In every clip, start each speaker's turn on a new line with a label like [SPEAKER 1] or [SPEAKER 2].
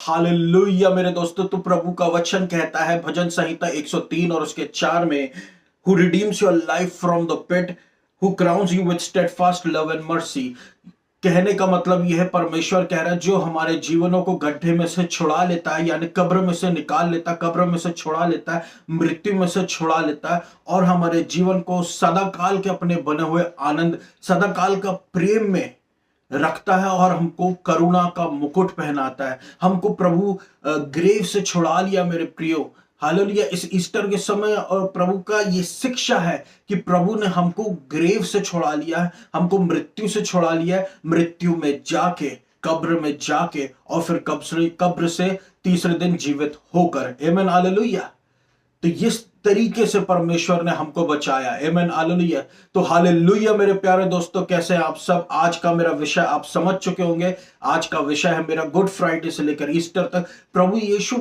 [SPEAKER 1] Hallelujah मेरे दोस्तों। तो प्रभु का वचन कहता है भजन संहिता 103 और उसके 4 में, who redeems your life from the pit, who crowns you with steadfast love and mercy. कहने का मतलब यह है, परमेश्वर कह रहा है जो हमारे जीवनों को गड्ढे में से छुड़ा लेता है, यानी कब्र में से निकाल लेता है, कब्र में से छुड़ा लेता है, मृत्यु में से छुड़ा लेता है और हमारे जीवन को सदा काल के अपने बने हुए आनंद, सदा काल का प्रेम में रखता है और हमको करुणा का मुकुट पहनाता है। हमको प्रभु ग्रेव से छुड़ा लिया मेरे प्रियो। हालेलुया। इस ईस्टर के समय और प्रभु का ये शिक्षा है कि प्रभु ने हमको ग्रेव से छुड़ा लिया है, हमको मृत्यु से छुड़ा लिया है, मृत्यु में जाके, कब्र में जाके और फिर कब्र से तीसरे दिन जीवित होकर। आमीन हालेलुया। तो इस तरीके से परमेश्वर ने हमको बचाया। आमीन हालेलुया। तो हालेलुया मेरे प्यारे दोस्तों, कैसे हैं आप सब। आज का मेरा विषय आप समझ चुके होंगे। आज का विषय है मेरा गुड फ्राइडे से लेकर ईस्टर तक प्रभु यीशु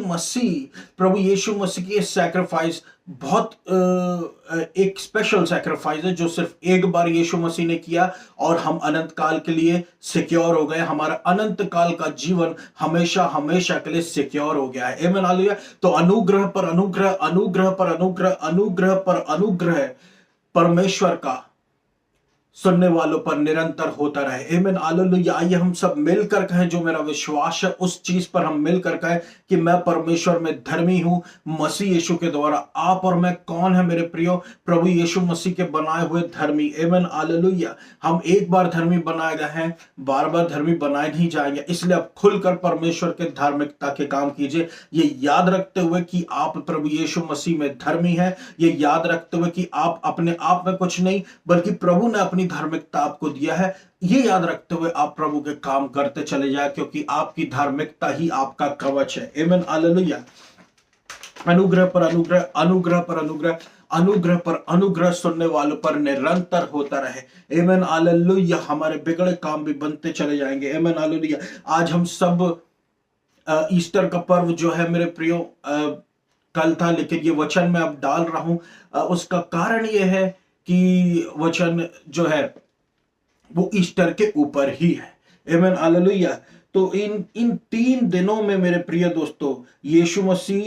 [SPEAKER 1] मसीह की सैक्रिफाइस बहुत एक स्पेशल सैक्रिफाइस है जो सिर्फ एक बार यीशु मसीह ने किया और हम अनंत काल के लिए सिक्योर हो गए। हमारा अनंत काल का जीवन हमेशा हमेशा के लिए सिक्योर हो गया है। आमीन हालेलुया। तो अनुग्रह पर अनुग्रह, अनुग्रह पर अनुग्रह, अनुग्रह पर अनुग्रह परमेश्वर का सुनने वालों पर निरंतर होता रहे। आमीन हालेलुया। आइए हम सब मिलकर कहें, जो मेरा विश्वास है उस चीज पर हम मिलकर कहें कि मैं परमेश्वर में धर्मी हूं मसीह यीशु के द्वारा। आप और मैं कौन है मेरे प्रियो? प्रभु यीशु मसीह के बनाए हुए धर्मी। आमीन हालेलुया। हम एक बार धर्मी बनाए गए हैं, बार बार धर्मी बनाए नहीं जाएंगे। इसलिए आप खुलकर परमेश्वर के धार्मिकता के काम कीजिए, ये याद रखते हुए कि आप प्रभु यीशु मसीह में धर्मी हैं। ये याद रखते हुए कि आप अपने आप में कुछ नहीं, बल्कि प्रभु ने अपनी धार्मिकता आपको दिया है। ये याद रखते हुए आप प्रभु के काम करते चले जाए, क्योंकि आपकी धार्मिकता ही आपका कवच है। आमीन हालेलुया। अनुग्रह पर अनुग्रह, अनुग्रह पर अनुग्रह, अनुग्रह पर अनुग्रह सुनने वालों पर निरंतर होता रहे। आमीन हालेलुया। हमारे बिगड़े काम भी बनते चले जाएंगे। आमीन हालेलुया। आज हम सब ईस्टर का पर्व जो है मेरे प्रियो कल था, लेकिन ये वचन मैं अब डाल रहा हूं। उसका कारण यह है कि वचन जो है वो ईस्टर के ऊपर ही है। आमीन हालेलुया। तो इन 3 दिनों में मेरे प्रिय दोस्तों यीशु मसीह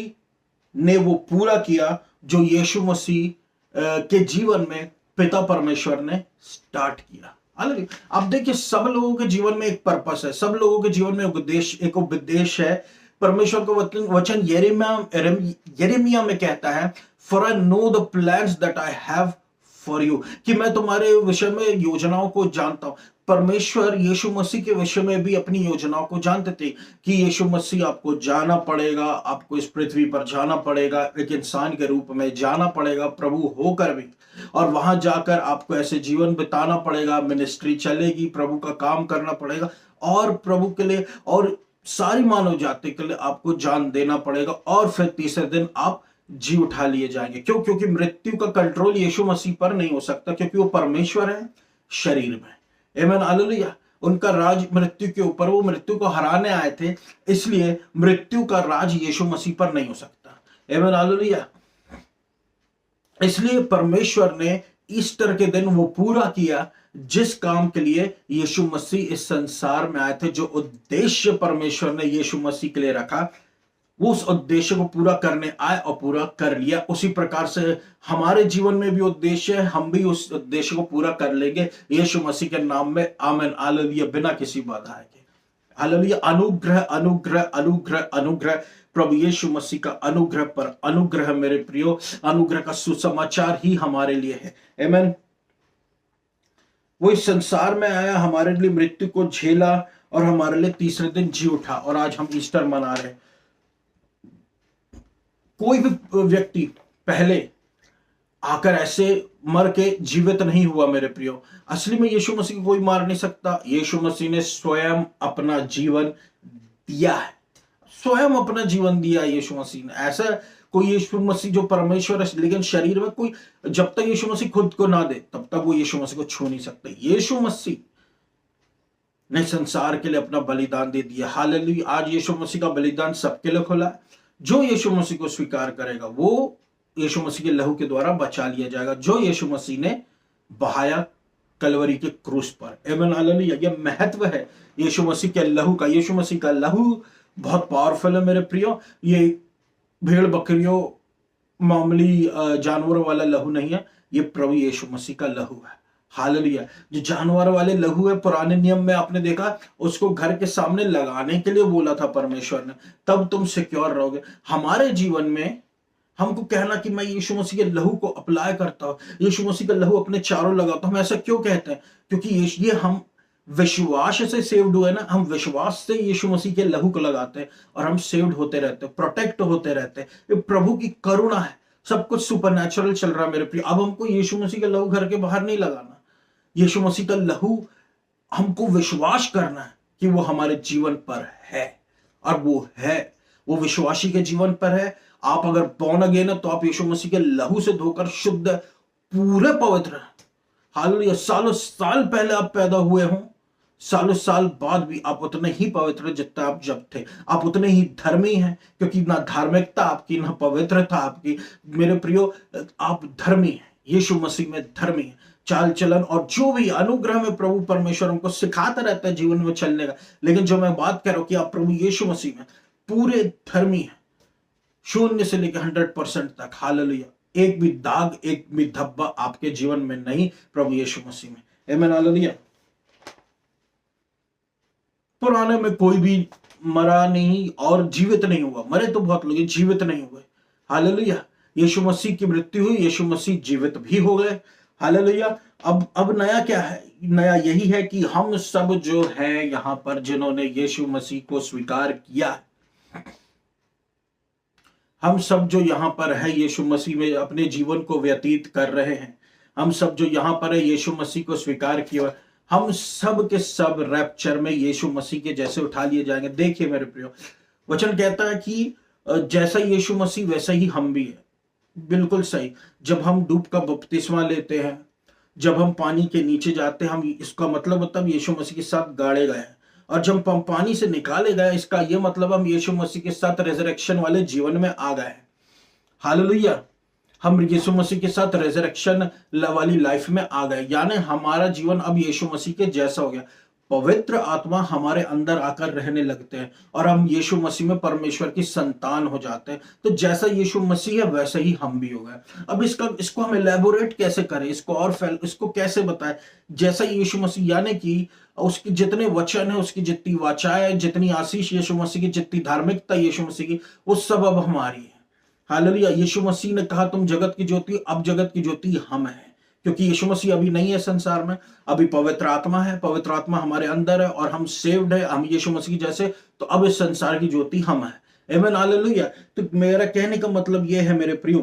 [SPEAKER 1] ने वो पूरा किया जो यीशु मसीह के जीवन में पिता परमेश्वर ने स्टार्ट किया। हालेलुया। अब देखिए, सब लोगों के जीवन में एक पर्पस है, सब लोगों के जीवन में एक उद्देश्य है। परमेश्वर का वचन यिर्मयाह में कहता है, for I know the plans that I have for you, कि मैं तुम्हारे विषय में योजनाओं को जानता हूं। परमेश्वर यीशु मसीह के विषय में भी अपनी योजनाओं को जानते थे कि यीशु मसीह आपको जाना पड़ेगा, आपको इस पृथ्वी पर जाना पड़ेगा, एक इंसान के रूप में जाना पड़ेगा, प्रभु होकर भी, और वहां जाकर आपको ऐसे जीवन बिताना पड़ेगा, मिनिस्ट्री चलेगी, प्रभु का काम करना पड़ेगा और प्रभु के लिए और सारी मानव जाति के लिए आपको जान देना पड़ेगा, और फिर तीसरे दिन आप जी उठा लिए जाएंगे। क्यों? क्योंकि मृत्यु का कंट्रोल यीशु मसीह पर नहीं हो सकता, क्योंकि वो परमेश्वर है शरीर में। आमीन हालेलुया। उनका राज मृत्यु के ऊपर, वो मृत्यु को हराने आए थे, इसलिए मृत्यु का राज यीशु मसीह पर नहीं हो सकता। आमीन हालेलुया। इसलिए परमेश्वर ने ईस्टर के दिन वो पूरा किया जिस काम के लिए यीशु मसीह इस संसार में आए थे। जो उद्देश्य परमेश्वर ने यीशु मसीह के लिए रखा, वो उस उद्देश्य को पूरा करने आए और पूरा कर लिया। उसी प्रकार से हमारे जीवन में भी उद्देश्य है, हम भी उस उद्देश्य को पूरा कर लेंगे यीशु मसीह के नाम में। आमीन हालेलुया। बिना किसी बाधा के। हालेलुया। अनुग्रह, अनुग्रह, अनुग्रह, अनुग्रह, प्रभु यीशु मसीह का अनुग्रह पर अनुग्रह मेरे प्रियो, अनुग्रह का सुसमाचार ही हमारे लिए है। आमीन। वो इस संसार में आया, हमारे लिए मृत्यु को झेला और हमारे लिए तीसरे दिन जी उठा, और आज हम ईस्टर मना रहे हैं। कोई भी व्यक्ति पहले आकर ऐसे मर के जीवित नहीं हुआ मेरे प्रियो। असली में यीशु मसीह को कोई मार नहीं सकता। यीशु मसीह ने स्वयं अपना जीवन दिया है, स्वयं अपना जीवन दिया यीशु मसीह ने। ऐसा कोई यीशु मसीह जो परमेश्वर है, लेकिन शरीर में कोई, जब तक यीशु मसीह खुद को ना दे तब तक वो यीशु मसीह को छू नहीं सकते। यीशु मसीह ने संसार के लिए अपना बलिदान दे दिया। हालेलुया। आज यीशु मसीह का बलिदान सबके लिए खुला है। जो यीशु मसीह को स्वीकार करेगा वो यीशु मसीह के लहू के द्वारा बचा लिया जाएगा, जो यीशु मसीह ने बहाया कलवरी के क्रूस पर। आमीन हालेलुया। यह महत्व है यीशु मसीह के लहू का। यीशु मसीह का लहू बहुत पावरफुल है मेरे प्रियो। ये भेड़ बकरियों मामूली जानवरों वाला लहू नहीं है, ये प्रभु यीशु मसीह का लहू है। हालेलुया। जो जानवर वाले लहू है, पुराने नियम में आपने देखा, उसको घर के सामने लगाने के लिए बोला था परमेश्वर ने, तब तुम सिक्योर रहोगे। हमारे जीवन में हमको कहना कि मैं यीशु मसीह के लहू को अप्लाई करता हूं, यीशु मसीह का लहू अपने चारों लगाता हूं, हम ऐसा क्यों कहते हैं? क्योंकि ये हम विश्वास से सेव्ड हुए ना, हम विश्वास से यीशु मसीह के लहू को लगाते हैं और हम सेव्ड होते रहते हैं, प्रोटेक्ट होते रहते हैं। ये प्रभु की करुणा है, सब कुछ सुपरनैचुरल चल रहा है मेरे प्रिय। अब हमको यीशु मसीह का लहू घर के बाहर नहीं लगाना, यीशु मसीह का लहू हमको विश्वास करना है कि वो हमारे जीवन पर है, और वो है, वो विश्वासी के जीवन पर है। आप अगर बॉर्न अगेन है तो आप यीशु मसीह के लहू से धोकर शुद्ध, पूरे पवित्र हैं। हालेलुया। सालों साल पहले आप पैदा हुए हों, सालों साल बाद भी आप उतने ही पवित्र जितना आप जब थे, आप उतने ही धर्मी हैं, क्योंकि ना धार्मिकता आपकी ना पवित्रता आपकी मेरे प्रियो, आप धर्मी हैं, यीशु मसीह में धर्मी हैं। चाल चलन और जो भी अनुग्रह में प्रभु परमेश्वर हमको सिखाता रहता है जीवन में चलने का, लेकिन जो मैं बात कर रहा हूं कि आप प्रभु यीशु मसीह में पूरे धर्मी हैं, 0 से लेकर 100% तक। हालेलुया। एक भी दाग, एक भी धब्बा आपके जीवन में नहीं, प्रभु यीशु मसीह में। आमीन। हालेलुया। पुराने में कोई भी मरा नहीं और जीवित नहीं हुआ, मरे तो बहुत लोग, जीवित नहीं हुए। हालेलुया। यीशु मसीह की मृत्यु हुई, यीशु मसीह जीवित भी हो गए। हालेलुया। अब नया क्या है? नया यही है कि हम सब जो है यहां पर, जिन्होंने यीशु मसीह को स्वीकार किया, हम सब जो यहां पर है यीशु मसीह में अपने जीवन को व्यतीत कर रहे हैं, हम सब जो यहां पर है यीशु मसीह को स्वीकार किया, हम सब के सब रैप्चर में यीशु मसीह के जैसे उठा लिए जाएंगे। देखिए मेरे प्रियो, वचन कहता है कि जैसा यीशु मसीह वैसा ही हम भी है। बिल्कुल सही। जब हम डूब का बपतिस्मा लेते हैं, जब हम पानी के नीचे जाते हैं, हम इसका मतलब होता है यीशु मसीह के साथ गाड़े गए हैं, और जब हम पानी से निकाले गए, इसका यह मतलब हम यीशु मसीह के साथ रेजरेक्शन वाले जीवन में आ गए हैं। हालेलुया। हम यीशु मसीह के साथ रेजरेक्शन वाली लाइफ में आ गए, यानी हमारा जीवन अब यीशु मसीह के जैसा हो गया। पवित्र आत्मा हमारे अंदर आकर रहने लगते हैं और हम यीशु मसीह में परमेश्वर की संतान हो जाते हैं। तो जैसा यीशु मसीह है वैसे ही हम भी हो गए। अब इसको हम एलैबोरेट कैसे करें, इसको कैसे बताएं? जैसा यीशु मसीह, यानी कि उसके जितने वचन है, उसकी जितनी वाचाएं है, जितनी आशीष यीशु मसीह की, जितनी धार्मिकता यीशु मसीह की, वो सब अब हमारी है। हालेलुया। यीशु मसीह ने कहा तुम जगत की ज्योति, अब जगत की ज्योति हम हैं, क्योंकि यीशु मसीह अभी नहीं है संसार में, अभी पवित्र आत्मा है, पवित्र आत्मा हमारे अंदर है और हम सेव्ड है, हम यीशु मसीह जैसे। तो अब इस संसार की ज्योति हम है। आमीन। हालेलुया। तो मेरा कहने का मतलब यह है मेरे प्रियो,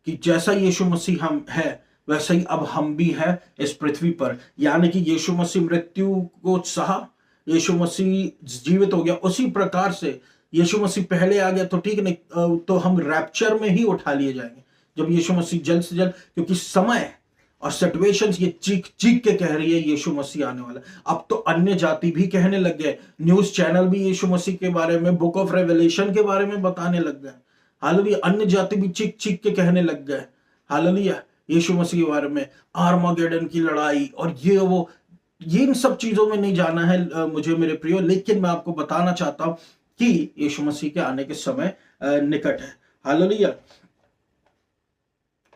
[SPEAKER 1] कि जैसा यीशु मसीह हम है वैसे ही अब हम भी हैं इस पृथ्वी पर। यानी कि यीशु मसीह मृत्यु को सहा, यीशु मसीह जीवित हो गया, उसी प्रकार से यीशु मसीह पहले आ गया तो ठीक नहीं, तो हम रैप्चर में ही उठा लिए जाएंगे जब यीशु मसीह जल्द से जल्द, क्योंकि समय और सिचुएशंस ये चीख चीख के कह रही है यीशु मसीह आने वाला। अब तो अन्य जाति भी कहने लग गए, न्यूज चैनल भी यीशु मसीह के बारे में, बुक ऑफ रेवलेशन के बारे में बताने लग गए। हालेलुया। अन्य जाति भी चीख चीख के कहने लग गए, हालेलुया, यीशु मसीह के बारे में, आर्मागेडन की लड़ाई और ये वो। ये इन सब चीजों में नहीं जाना है मुझे मेरे प्रियो, लेकिन मैं आपको बताना चाहता हूं कि यीशु मसीह के आने के समय निकट है। हालेलुया।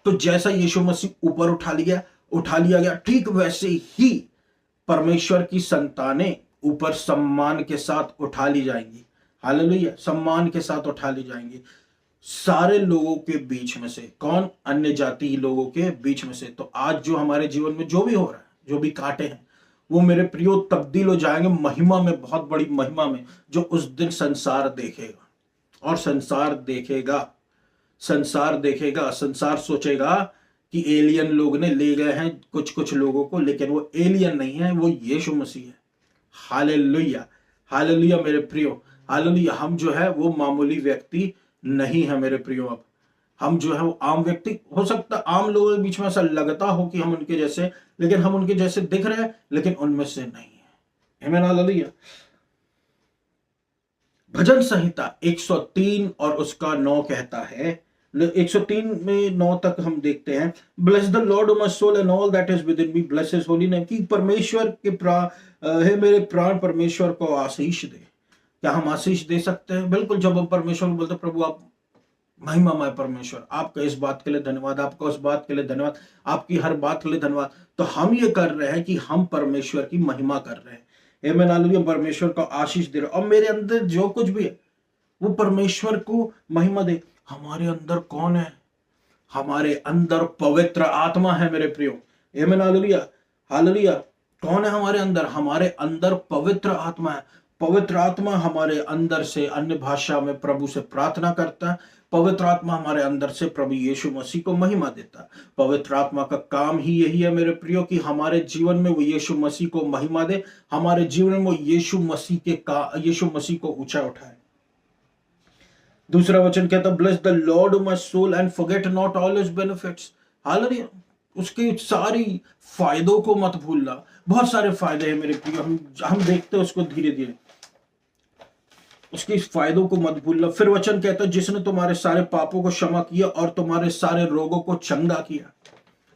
[SPEAKER 1] तो जैसा यीशु मसीह ऊपर उठा लिया गया, ठीक वैसे ही परमेश्वर की संतानें ऊपर सम्मान के साथ उठा ली जाएंगी। हालेलुया। सम्मान के साथ उठा ली जाएंगी सारे लोगों के बीच में से। कौन? अन्य जाति लोगों के बीच में से। तो आज जो हमारे जीवन में जो भी हो रहा है, जो भी कांटे हैं, वो मेरे प्रियो तब्दील हो जाएंगे महिमा में, बहुत बड़ी महिमा में, जो उस दिन संसार देखेगा। और संसार देखेगा, संसार सोचेगा कि एलियन लोग ने ले गए हैं कुछ कुछ लोगों को, लेकिन वो एलियन नहीं है, वो यीशु मसीह है। हालेलुया। हालेलुया मेरे प्रियो। हालेलुया। हम जो है वो मामूली व्यक्ति नहीं है मेरे प्रियो। अब हम जो है वो आम व्यक्ति, हो सकता है आम लोगों के बीच में ऐसा लगता हो कि हम उनके जैसे, लेकिन हम उनके जैसे दिख रहे हैं, लेकिन उनमें से नहीं है। आमीन। हालेलुया। भजन संहिता 103 और उसका 9 कहता है, 103 में 9 तक हम देखते हैं, bless the Lord my soul and all that is within me, bless his holy name. कि परमेश्वर के हे मेरे प्राण परमेश्वर को आशीष दे, क्या हम आशीष दे सकते हैं? बिल्कुल। जब हम परमेश्वर को बोलते प्रभु आप महिमामय परमेश्वर, आपका इस बात के लिए धन्यवाद, आपका उस बात के लिए धन्यवाद, आपकी हर बात के लिए धन्यवाद, तो हम ये कर रहे हैं कि हम परमेश्वर की महिमा कर रहे हैं। आमीन हालेलुया। परमेश्वर को आशीष दे रहे और मेरे अंदर जो कुछ भी है वो परमेश्वर को महिमा दे। हमारे अंदर कौन है? हमारे अंदर पवित्र आत्मा है मेरे प्रियो। आमीन हालेलुया। हालेलुया। कौन है हमारे अंदर? हमारे अंदर पवित्र आत्मा है। पवित्र आत्मा हमारे अंदर से अन्य भाषा में प्रभु से प्रार्थना करता है। पवित्र आत्मा हमारे अंदर से प्रभु यीशु मसीह को महिमा देता है। पवित्र आत्मा का काम ही यही है मेरे प्रियो कि हमारे जीवन में वो यीशु मसीह को महिमा दे, हमारे जीवन में वो यीशु मसीह को ऊंचा उठाए। दूसरा वचन कहता, bless the Lord my soul and forget not all his benefits. Hallelujah. उसके सारी फायदों को मत भूलना। बहुत सारे फायदे हैं मेरे प्रियो, हम देखते हैं उसको धीरे धीरे, उसके इस फायदों को मत भूलना। फिर वचन कहता है, जिसने तुम्हारे सारे पापों को क्षमा किया और तुम्हारे सारे रोगों को चंगा किया।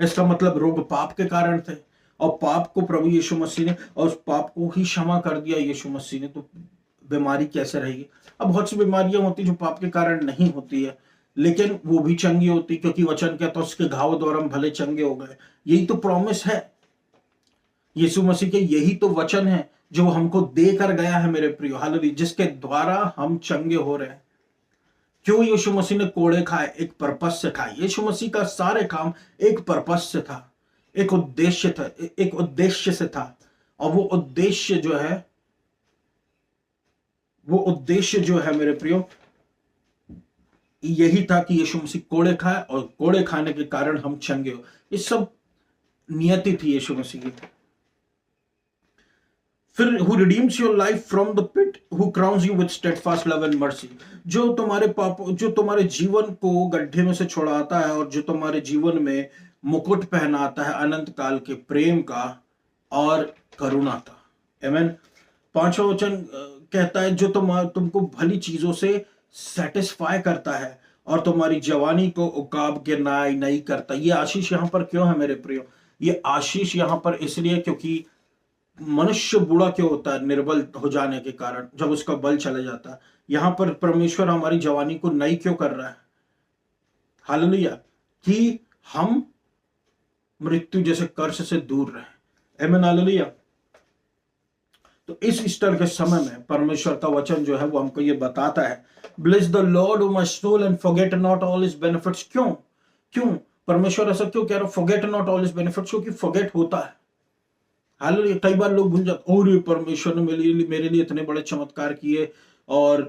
[SPEAKER 1] इसका मतलब रोग पाप के कारण थे और पाप को प्रभु यीशु मसीह ने, और उस पाप को ही क्षमा कर दिया यीशु मसीह ने, तो बीमारी कैसे रहेगी? अब बहुत सी बीमारियां होती जो पाप के कारण नहीं होती है, लेकिन वो भी चंगी होती, क्योंकि वचन कहता है उसके घाव द्वारा हम भले चंगे हो गए। यही तो प्रॉमिस है यीशु मसीह के, यही तो वचन है जो हमको देकर गया है मेरे प्रियो। हालेलुया। जिसके द्वारा हम चंगे हो रहे हैं। क्यों यीशु मसीह ने कोड़े खाए? एक पर्पस से खाए। यीशु मसीह का सारे काम एक पर्पस से था, एक उद्देश्य था, एक उद्देश्य से था। और वो उद्देश्य जो है मेरे प्रियो, यही था कि यीशु मसीह कोड़े खाए और कोड़े खाने के कारण हम चंगे हो। ये सब नियति थी यीशु मसीह की। फिर who redeems your life from the pit, who crowns you with steadfast love and mercy। जो तुम्हारे जीवन को गड्ढे में से छुड़ाता है और जो तुम्हारे जीवन में मुकुट पहनाता है अनंत काल के प्रेम का और करुणा का। आमीन। पांचवा वचन कहता है, जो तुमको भली चीजों से सेटिस्फाई करता है और तुम्हारी जवानी को उकाब के नई करता है। ये आशीष यहां पर क्यों है मेरे प्रियो? ये आशीष यहां पर इसलिए क्योंकि मनुष्य बूढ़ा क्यों होता है? निर्बल हो जाने के कारण, जब उसका बल चला जाता है। यहां पर परमेश्वर हमारी जवानी को नई क्यों कर रहा है? हालेलुया। कि हम मृत्यु जैसे कर्ष से दूर रहे। आमीन हालेलुया। तो इस ईस्टर के समय में परमेश्वर का वचन जो है वो हमको ये बताता है, bless the Lord O my soul and forget not all his benefits. क्यों परमेश्वर ऐसा क्यों कह रहा है? Forget not all his benefits, क्योंकि फॉरगेट होता है। हालेलुया। कई बार लोग भूल जाते, और परमेश्वर ने मेरे लिए इतने बड़े चमत्कार किए, और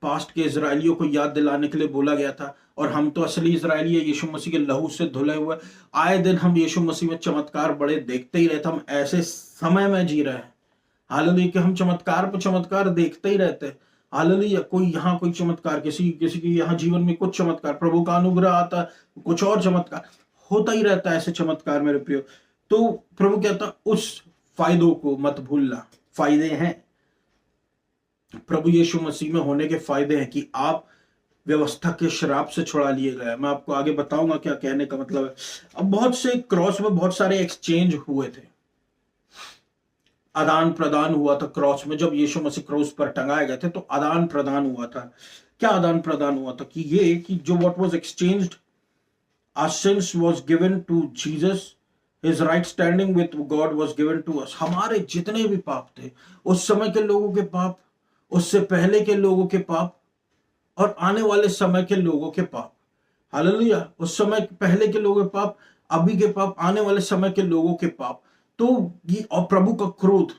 [SPEAKER 1] पास्ट के इजरायलियों को याद दिलाने के लिए बोला गया था, और हम तो असली इजरायली है, यीशु मसीह के लहू से धुले हुए। आए दिन हम यीशु मसीह में चमत्कार बड़े देखते ही रहते। हम ऐसे समय में जी रहे हैं हालेलुया कि हम चमत्कार पर चमत्कार देखते ही रहते हैं। हालेलुया। कोई यहाँ कोई चमत्कार, किसी की यहाँ जीवन में कुछ चमत्कार, प्रभु का अनुग्रह आता है, कुछ और चमत्कार होता ही रहता है। ऐसे चमत्कार मेरे प्रियो। तो प्रभु कहता उस फायदों को मत भूलना। फायदे हैं प्रभु यीशु मसीह में होने के फायदे हैं कि आप व्यवस्था के श्राप से छुड़ा लिए गए। मैं आपको आगे बताऊंगा क्या कहने का मतलब है। अब बहुत से क्रॉस में बहुत सारे एक्सचेंज हुए थे, आदान प्रदान हुआ था क्रॉस में। जब यीशु मसीह क्रॉस पर टंगाए गए थे तो आदान प्रदान हुआ था। क्या आदान प्रदान हुआ था? कि ये कि जो what was exchanged, our sins was given to Jesus, His right standing with God was given to us। हमारे जितने भी पाप थे, उस समय के लोगों के पाप, उससे पहले के लोगों के पाप, और आने वाले समय के लोगों के पाप। हालेलुया। उस समय पहले के लोगों के पाप, अभी के पाप, आने वाले समय के लोगों के पाप। तो ये और प्रभु का क्रोध,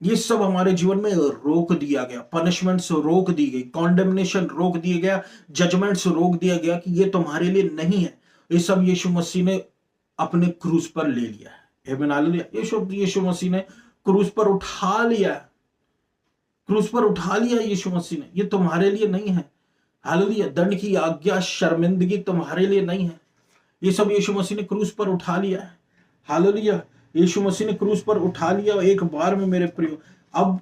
[SPEAKER 1] ये सब हमारे जीवन में रोक दिया गया। पनिशमेंट्स रोक दी गई, कॉन्डेमनेशन रोक दिया गया, जजमेंट्स रोक दिया गया कि ये तुम्हारे लिए नहीं है। ये सब यीशु मसीह ने अपने क्रूस पर ले लिया है। आमीन हालेलुया। यीशु मसीह ने क्रूस पर उठा लिया, क्रूस पर उठा लिया यीशु मसीह ने। ये तुम्हारे लिए नहीं है। हालेलुया। दंड की आज्ञा, शर्मिंदगी तुम्हारे लिए नहीं है। ये सब यीशु मसीह ने क्रूस पर उठा लिया है। हालेलुया। यीशु मसीह ने क्रूस पर उठा लिया एक बार में मेरे प्रियो। अब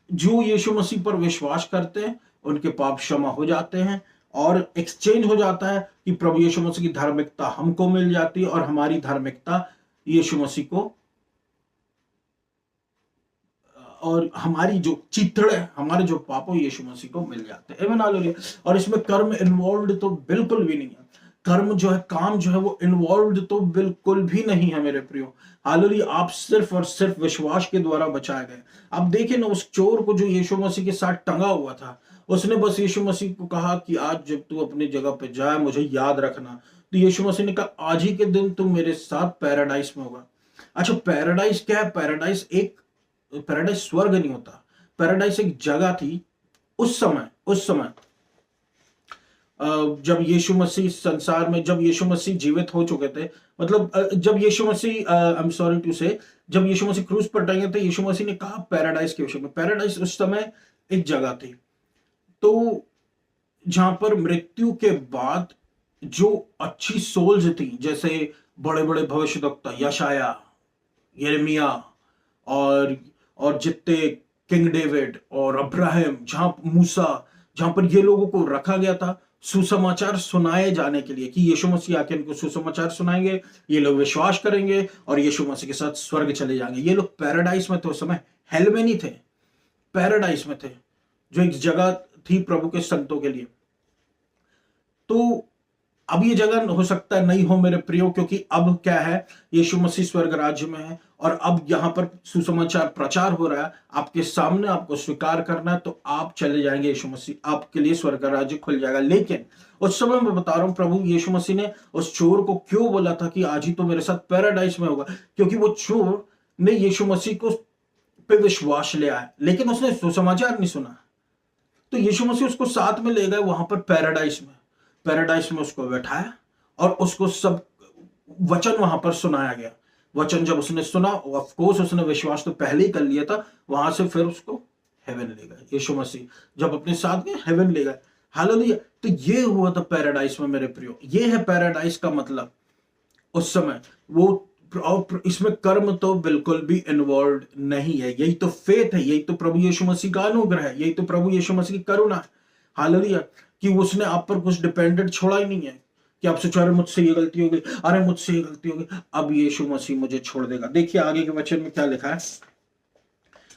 [SPEAKER 1] जो यीशु मसीह पर विश्वास करते हैं उनके पाप क्षमा हो जाते हैं, और एक्सचेंज हो जाता है कि प्रभु यीशु मसीह की धार्मिकता हमको मिल जाती है और हमारी धार्मिकता यीशु मसीह को, और हमारी जो चिथड़े है, हमारे जो पाप है, यीशु मसीह को मिल जाते हैं। आमीन हालेलुया। और इसमें कर्म इन्वॉल्व तो बिल्कुल भी नहीं है। कर्म जो है, काम जो है, वो इन्वॉल्व तो बिल्कुल भी नहीं है मेरे प्रियो। हालेलुया। आप सिर्फ और सिर्फ विश्वास के द्वारा बचाए गए। अब देखिए ना, उस चोर को जो यीशु मसीह के साथ टंगा हुआ था, उसने बस यीशु मसीह को कहा कि आज जब तू अपनी जगह पे जाए मुझे याद रखना। तो यीशु मसीह ने कहा आज ही के दिन तू मेरे साथ पैराडाइस में होगा। अच्छा, पैराडाइस क्या है? पैराडाइस स्वर्ग नहीं होता। पैराडाइस एक जगह थी उस समय जब यीशु मसीह संसार में, जब यीशु मसीह जीवित हो चुके थे, मतलब जब यीशु मसीह, आई एम सॉरी टू से, जब यीशु मसीह क्रूस पर टंगे थे, यीशु मसीह ने कहा पैराडाइस के विषय में। पैराडाइस उस समय एक जगह थी, तो जहां पर मृत्यु के बाद जो अच्छी सोल्स थी, जैसे बड़े बड़े भविष्यवक्ता यशाया, यिर्मयाह और जितने किंग डेविड और अब्राहम, जहां मूसा, जहां पर ये लोगों को रखा गया था सुसमाचार सुनाए जाने के लिए कि यीशु मसीह आके इनको सुसमाचार सुनाएंगे, ये लोग विश्वास करेंगे और यीशु मसीह के साथ स्वर्ग चले जाएंगे। ये लोग पैराडाइस में थे उस समय, हेल में नहीं थे, पैराडाइस में थे, जो एक जगह थी प्रभु के संतों के लिए। तो अब ये जगह हो सकता है नहीं हो मेरे प्रियो, क्योंकि अब क्या है, यीशु मसीह स्वर्ग राज्य में है और अब यहां पर सुसमाचार प्रचार हो रहा है आपके सामने, आपको स्वीकार करना है तो आप चले जाएंगे, यीशु मसीह आपके लिए स्वर्ग राज्य खुल जाएगा। लेकिन उस समय मैं बता रहा हूं, प्रभु यीशु मसीह ने उस चोर को क्यों बोला था कि आज ही तो मेरे साथ पैराडाइस में होगा? क्योंकि वो चोर ने यीशु मसीह को पे विश्वास ले आया, लेकिन उसने सुसमाचार नहीं सुना। तो यीशु मसीह उसको साथ में ले गए वहां पर पैराडाइस में उसको बैठाया और उसको सब वचन वहां पर सुनाया गया। वचन जब उसने सुना, ऑफ कोर्स उसने विश्वास तो पहले ही कर लिया था, वहां से फिर उसको हेवन ले गए। यीशु मसीह जब अपने साथ में हेवन ले गए। हालेलुया। तो ये हुआ था पैराडाइस में मेरे प्रियो। ये है पैराडाइस का मतलब। उस समय वो, और इसमें कर्म तो बिल्कुल भी इन्वॉल्व नहीं है। यही तो फेथ है, यही तो प्रभु यीशु मसीह का अनुग्रह है, यही तो प्रभु यीशु मसीह की करुणा है। हालेलुया। कि उसने आप पर कुछ डिपेंडेंट छोड़ा ही नहीं है कि आप सोचो अरे मुझसे ये गलती हो गई, अरे मुझसे ये गलती हो गई, अब यीशु मसीह मुझे छोड़ देगा। देखिए आगे के वचन में क्या लिखा है,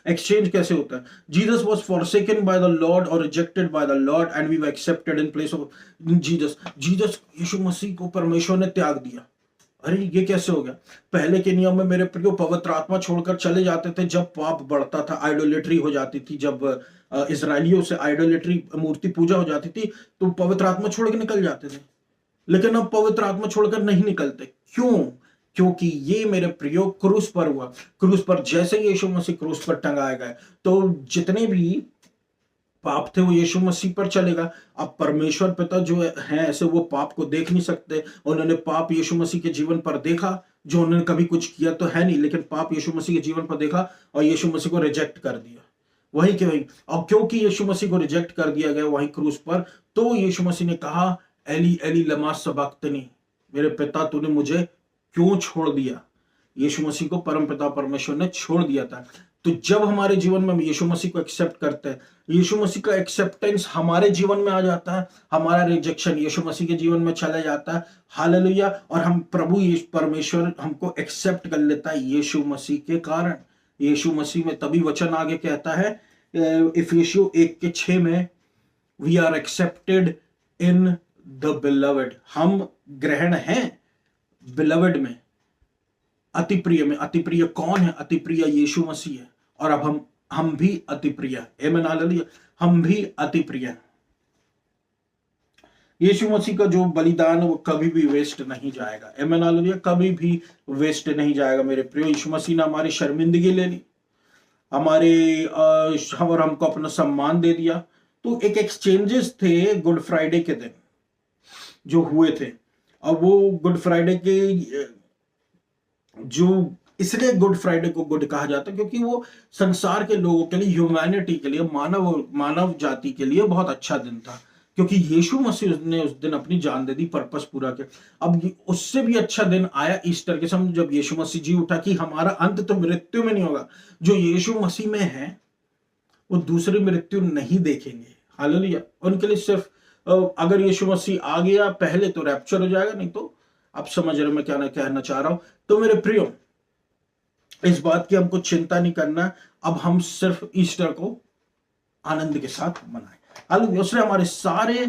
[SPEAKER 1] एक्सचेंज कैसे होता है। Jesus was forsaken by the lord और rejected by the lord and we were accepted in place of Jesus. यीशु मसीह को परमेश्वर ने त्याग दिया। अरे ये कैसे हो गया? पहले के नियम में मेरे प्रियो पवित्र आत्मा छोड़कर चले जाते थे जब पाप बढ़ता था, आइडोलेट्री हो जाती थी, जब इजरायलियों से आइडोलेट्री मूर्ति पूजा हो जाती थी तो पवित्र आत्मा छोड़ के निकल जाते थे। लेकिन अब पवित्र आत्मा छोड़कर नहीं निकलते। क्यों? क्योंकि ये मेरे प्रियो क्रूस पर हुआ। क्रूस पर जैसे यीशु मसीह क्रूस पर टंगाए गए तो जितने भी पाप थे वो यीशु मसीह पर चलेगा। अब परमेश्वर पिता जो है ऐसे वो पाप को देख नहीं सकते। उन्होंने पाप यीशु मसीह के जीवन पर देखा, जो उन्होंने कभी कुछ किया तो है नहीं, लेकिन पाप यीशु मसीह के जीवन पर देखा और यीशु मसीह को रिजेक्ट कर दिया। वही के वही। और क्योंकि यीशु मसीह को रिजेक्ट कर दिया गया वहीं क्रूस पर, तो यीशु मसीह ने कहा एली एली लमा सबक्तनी, मेरे पिता तूने मुझे क्यों छोड़ दिया। यीशु मसीह को परम पिता परमेश्वर ने छोड़ दिया था। तो जब हमारे जीवन में हम यीशु मसीह को एक्सेप्ट करते हैं, यीशु मसीह का एक्सेप्टेंस हमारे जीवन में आ जाता है, हमारा रिजेक्शन यीशु मसीह के जीवन में चला जाता है। हालेलुया। और हम प्रभु परमेश्वर हमको एक्सेप्ट कर लेता है यीशु मसीह के कारण। यीशु मसीह में तभी वचन आगे कहता है इफिसियों 1:6 में, we are accepted in the beloved. हम ग्रहण हैं बिलवड में, अति प्रिय में। अति प्रिय कौन है? अति प्रिय यीशु मसीह है। और अब हम भी अति प्रिय है। आमीन हालेलुया। हम भी अति प्रिय हैं। यीशु मसीह का जो बलिदान वो कभी भी वेस्ट नहीं जाएगा। आमीन हालेलुया। कभी भी वेस्ट नहीं जाएगा मेरे प्रियो। यीशु मसीह ने हमारी शर्मिंदगी ले ली, और हमको अपना सम्मान दे दिया। तो एक एक्सचेंजेस थे गुड फ्राइडे के दिन जो हुए थे। और वो गुड फ्राइडे के जो, इसलिए गुड फ्राइडे को गुड कहा जाता है क्योंकि वो संसार के लोगों के लिए, ह्यूमैनिटी के लिए, मानव जाति के लिए बहुत अच्छा दिन था, क्योंकि यीशु मसीह ने उस दिन अपनी जान दे दी, पर्पस पूरा किया। अब उससे भी अच्छा दिन आया ईस्टर के समय, जब यीशु मसीह जी उठा कि हमारा अंत तो मृत्यु में नहीं होगा। जो यीशु मसीह में है वो दूसरी मृत्यु नहीं देखेंगे। हालेलुया। उनके लिए सिर्फ अगर यीशु मसीह आ गया पहले तो रैप्चर हो जाएगा, नहीं तो आप समझ रहे मैं क्या कहना चाह रहा हूं। तो मेरे प्रियो, इस बात की हमको चिंता नहीं करना। अब हम सिर्फ ईस्टर को आनंद के साथ मनाएं। हालेलुया। उसने हमारे सारे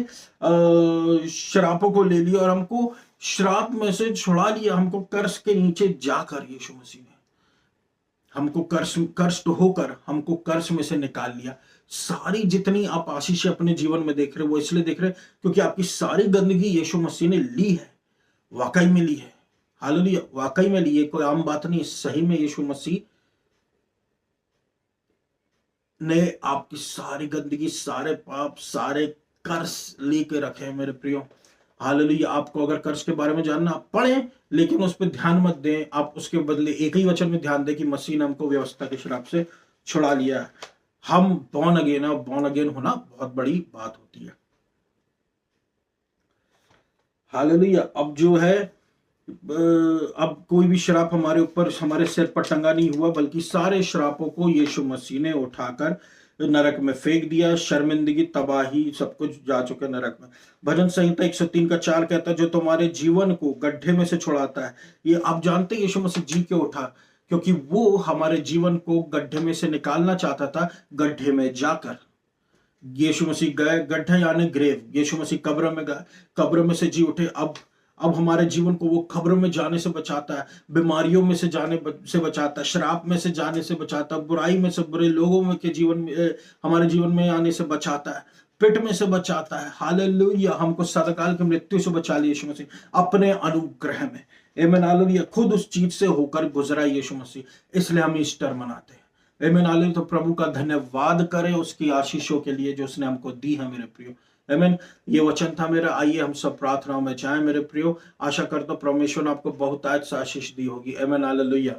[SPEAKER 1] श्रापों को ले लिया और हमको श्राप में से छुड़ा लिया। हमको कर्ज के नीचे जाकर यीशु मसीह ने हमको कर्ज होकर हमको कर्ज में से निकाल लिया। सारी जितनी आप आशीष अपने जीवन में देख रहे हो वो इसलिए देख रहे क्योंकि आपकी सारी गंदगी यीशु मसीह ने ली है, वाकई में ली है। हालेलुया, वाकई में ली है, कोई आम बात नहीं। सही में यीशु मसीह ने आपकी सारी गंदगी, सारे पाप, सारे कर्ज लेके रखे हैं मेरे प्रियो। हालेलुया। आपको अगर कर्ज के बारे में जानना, आप पढ़ें, लेकिन उस पर ध्यान मत दें। आप उसके बदले एक ही वचन में ध्यान दें कि मसीह ने हमको व्यवस्था के श्राप से छुड़ा लिया है। हम बॉर्न अगेन है। बॉर्न अगेन होना बहुत बड़ी बात होती है। हालेलुया। अब जो है, अब कोई भी श्राप हमारे ऊपर, हमारे सिर पर टंगा नहीं हुआ, बल्कि सारे श्रापों को यीशु मसीह ने उठाकर नरक में फेंक दिया। शर्मिंदगी, तबाही, सब कुछ जा चुके नरक में। भजन संहिता 103 का 4 कहता है, जो तुम्हारे जीवन को गड्ढे में से छुड़ाता है। ये आप जानते हैं यीशु मसीह जी क्यों उठा? क्योंकि वो हमारे जीवन को गड्ढे में से निकालना चाहता था। गड्ढे में जाकर यीशु मसीह गए, गड्ढा यानी ग्रेव। यीशु मसीह कब्र में गए, कब्र में से जी उठे। अब हमारे जीवन को वो खबरों में जाने से बचाता है, बीमारियों में से जाने से बचाता है, श्राप में से जाने से बचाता है, बुराई में से, बुरे लोगों में के जीवन में, हमारे जीवन में आने से बचाता है, पिट में से बचाता है। हालेलुया। हमको सदाकाल की मृत्यु से बचा लिया यीशु मसीह अपने अनुग्रह में। आमीन, हालेलुया। खुद उस चीज से होकर गुजरा यीशु मसीह, इसलिए हम ईस्टर मनाते हैं। आमीन, हालेलुया। तो प्रभु का धन्यवाद करें उसकी आशीषों के लिए जो उसने हमको दी है मेरे प्रियो। आमीन। ये वचन था मेरा। आइए हम सब प्रार्थनाओं में जाएं मेरे प्रियो। आशा करता हूं परमेश्वर ने आपको बहुत आज आशीष दी होगी। आमीन, हालेलुया।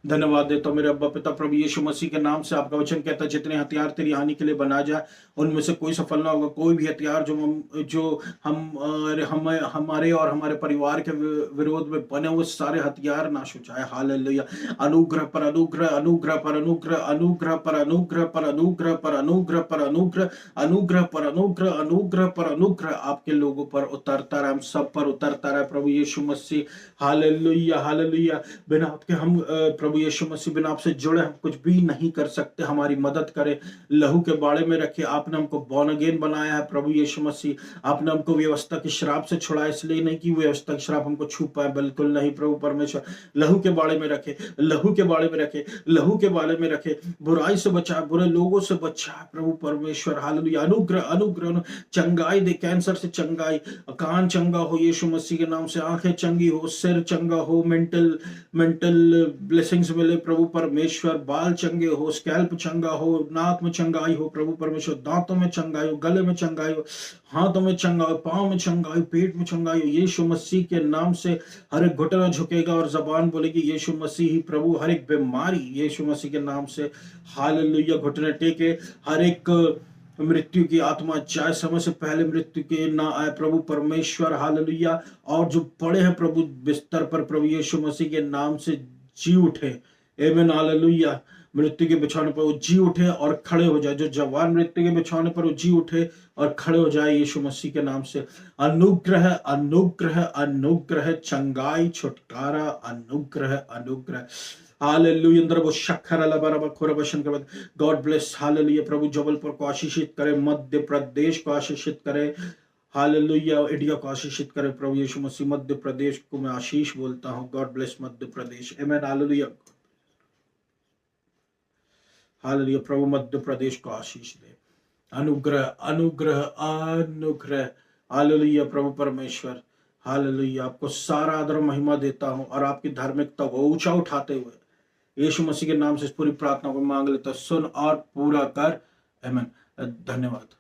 [SPEAKER 1] धन्यवाद देता हूं मेरे अब्बा पिता प्रभु यीशु मसीह के नाम से। आपका वचन कहता है जितने हथियार तेरी हानि के लिए बना जाए उनमें से कोई सफल ना होगा। कोई भी हथियार जो हमारे और हमारे परिवार के विरोध में बने हुए सारे हथियार नाश हो जाए। हालेलुया। अनुग्रह पर अनुग्रह, अनुग्रह पर अनुग्रह, अनुग्रह पर अनुग्रह, पर अनुग्रह पर अनुग्रह, पर अनुग्रह, अनुग्रह पर अनुग्रह, अनुग्रह पर अनुग्रह आपके लोगों पर उतरता रहे, हम सब पर उतरता रहे प्रभु यीशु मसीह। Hallelujah, hallelujah. बिना आपके हम प्रभु यीशु मसीह, बिना आपसे जुड़े हम कुछ भी नहीं कर सकते। हमारी मदद करे, लहू के बाड़े में रखे। आपने हमको बॉर्न अगेन बनाया है प्रभु यीशु मसीह। आपने हमको व्यवस्था के श्राप से छुड़ाया, इसलिए नहीं कि व्यवस्था के श्राप हमको छू पाए, बिल्कुल नहीं प्रभु परमेश्वर। लहू के बाड़े में रखे, लहू के बाड़े में रखे, लहू के बाड़े में रखे। बुराई से बचा, बुरे लोगों से बचा प्रभु परमेश्वर। हालेलुया। अनुग्रह, अनुग्रह, चंगाई दे, कैंसर से चंगाई, कान चंगा हो यीशु मसीह के नाम से, आंखें चंगी हो, सिर चंगा हो, मेंटल ब्लेसिंग्स मिले प्रभु परमेश्वर। बाल चंगे हो, स्कैल्प चंगा हो, नाक में चंगाई हो प्रभु परमेश्वर, दांतों में चंगाई हो, गले में चंगाई हो, हाथों में चंगाई हो, पांव में चंगाई हो, पेट में चंगाई हो यीशु मसीह के नाम से। हर एक घुटना झुकेगा और जबान बोलेगी यीशु मसीह ही प्रभु। हर एक बीमारी यीशु मसीह के नाम से, हालेलुया, घुटने टेके। हर एक मृत्यु की आत्मा जाए, समय से पहले मृत्यु के ना आए प्रभु परमेश्वर। हालेलुया। और जो पड़े हैं प्रभु बिस्तर पर प्रभु यीशु मसीह के नाम से जी उठे। आमीन, हालेलुया। मृत्यु के बिछाने पर वो जी उठे और खड़े हो जाए। जो जवान मृत्यु के बिछाने पर वो जी उठे और खड़े हो जाए यीशु मसीह के नाम से। अनुग्रह, अनुग्रह, अनुग्रह, चंगाई, छुटकारा, अनुग्रह, अनुग्रह। हालेलुया। अंदर वो शक्कर अलबरब खुरबशन के बाद गॉड ब्लेस। हालेलुया। प्रभु जबलपुर को आशीषित करे, मध्य प्रदेश को आशीषित करे। हालेलुया। इंडिया को आशीषित करे प्रभु यीशु मसीह। मध्य प्रदेश को मैं आशीष बोलता हूँ। God bless Madhya Pradesh. आमीन, हालेलुया। हालेलुया। प्रभु मध्य प्रदेश को आशीष दे। अनुग्रह, अनुग्रह, अनुग्रह। हालेलुया प्रभु परमेश्वर। हालेलुया। आपको सारा आदर महिमा देता हूं और आपकी धार्मिकता को ऊंचा उठाते हुए यीशु मसीह के नाम से इस पूरी प्रार्थना को मांग लेता, सुन और पूरा कर। आमीन। धन्यवाद।